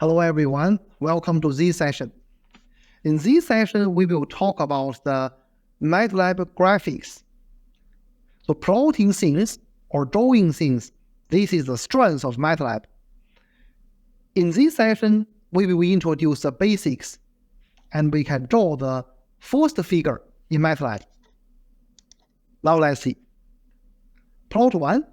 Hello everyone, welcome to this session. In this session, we will talk about the MATLAB Graphics. So plotting things or drawing things, this is the strength of MATLAB. In this session, we will introduce the basics and we can draw the first figure in MATLAB. Now let's see. Plot 1,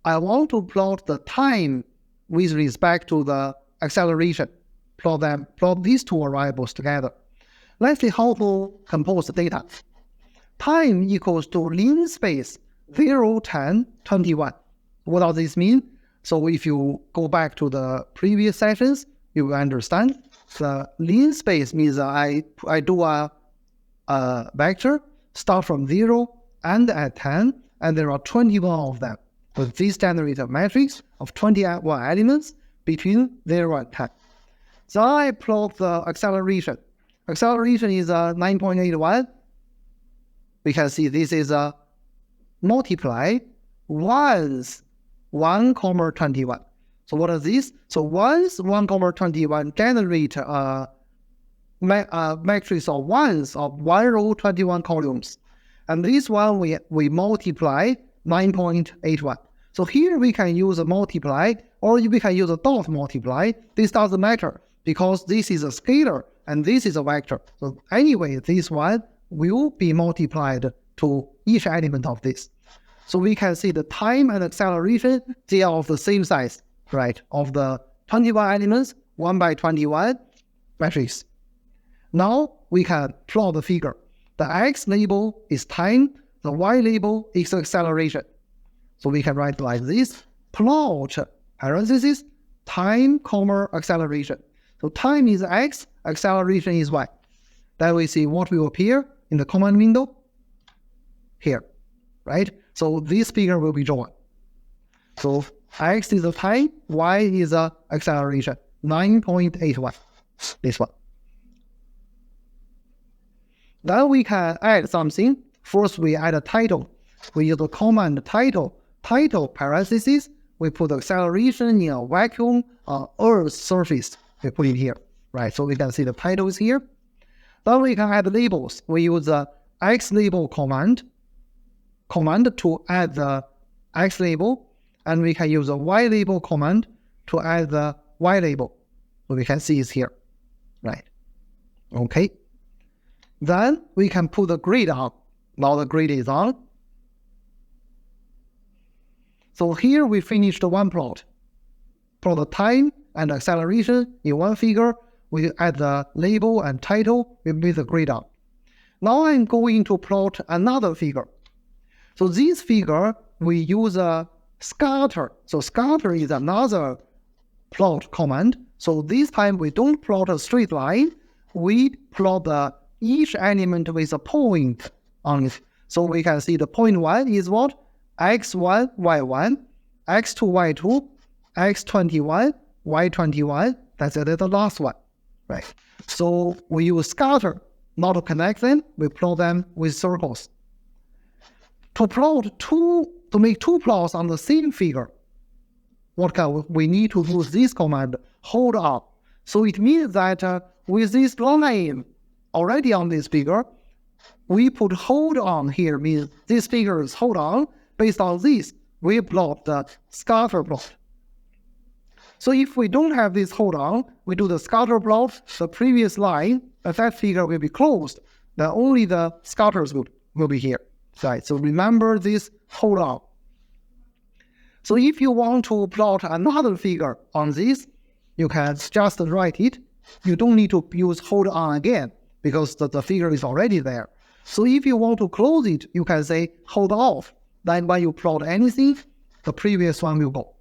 I want to plot the time with respect to the acceleration. Plot these two variables together. Let's see how to compose the data. Time equals to linear space 0, 10, 21. What does this mean? So if you go back to the previous sessions, you will understand the linear space means I do a vector, start from 0 and at 10, and there are 21 of them. So this generates a matrix of 21 elements between 0 and 10. So I plot the acceleration. Acceleration is 9.81. We can see this is a multiply once 1,21. So what is this? So once 1,21 generate a matrix of ones of 1 row 21 columns. And this one we multiply 9.81. So here we can use a multiply or we can use a dot multiply. This doesn't matter because this is a scalar and this is a vector. So anyway, this one will be multiplied to each element of this. So we can see the time and acceleration, they are of the same size, right? Of the 21 elements, 1 by 21 matrix. Now we can plot the figure. The x label is time, the y label is acceleration. So we can write like this, plot, parenthesis, time, comma, acceleration. So time is x, acceleration is y. Then we see what will appear in the command window here, right? So this figure will be drawn. So x is the time, y is the acceleration, 9.81, this one. Then we can add something. First, we add a title. We use the command title parenthesis. We put the acceleration in a vacuum on Earth's surface. We put it here, right? So we can see the title is here. Then we can add labels. We use the x label command to add the x label, and we can use the y label command to add the y label. So we can see it's here, right? Okay. Then we can put the grid on. Now the grid is on. So here we finished one plot. Plot the time and acceleration in one figure. We add the label and title. We make the grid on. Now I'm going to plot another figure. So this figure, we use a scatter. So scatter is another plot command. So this time we don't plot a straight line. We plot each element with a point on it. So we can see the point 1 is what? x1, y1, x2, y2, x21, y21. That's the last one, right? So we use scatter, not to connect them. We plot them with circles. To make two plots on the same figure, we need to use this command, hold on. So it means that with this line already on this figure, we put hold on here, means this figure is hold on. Based on this, we plot the scatter plot. So if we don't have this hold on, we do the scatter plot, the previous line, that figure will be closed. Then only the scatters will be here. Right, so remember this hold on. So if you want to plot another figure on this, you can just write it. You don't need to use hold on again because the figure is already there. So if you want to close it, you can say hold off. Then when you plot anything, the previous one will go.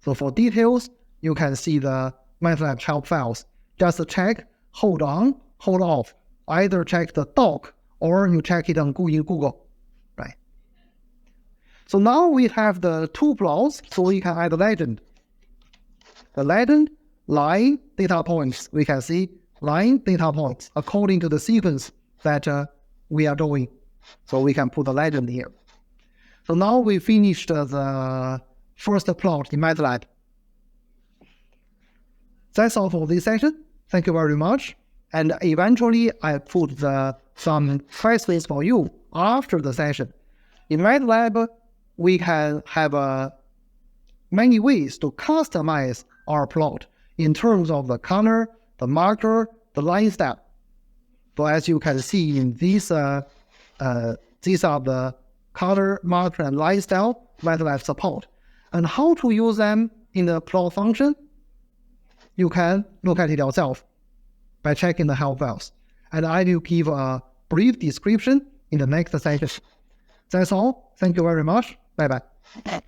So for details, you can see the MATLAB help files. Just check hold on, hold off. Either check the doc or you check it on Google. Right. So now we have the two plots, so we can add legend. The legend, line, data points. We can see line, data points according to the sequence that we are doing. So we can put the legend here. So now we finished the first plot in MATLAB. That's all for this session. Thank you very much. And eventually, I put some questions for you after the session. In MATLAB, we can have many ways to customize our plot in terms of the color, the marker, the line style. So as you can see in these are the color, marker, and line style MATLAB support. And how to use them in the plot function? You can look at it yourself by checking the help files. And I will give a brief description in the next session. That's all. Thank you very much. Bye-bye.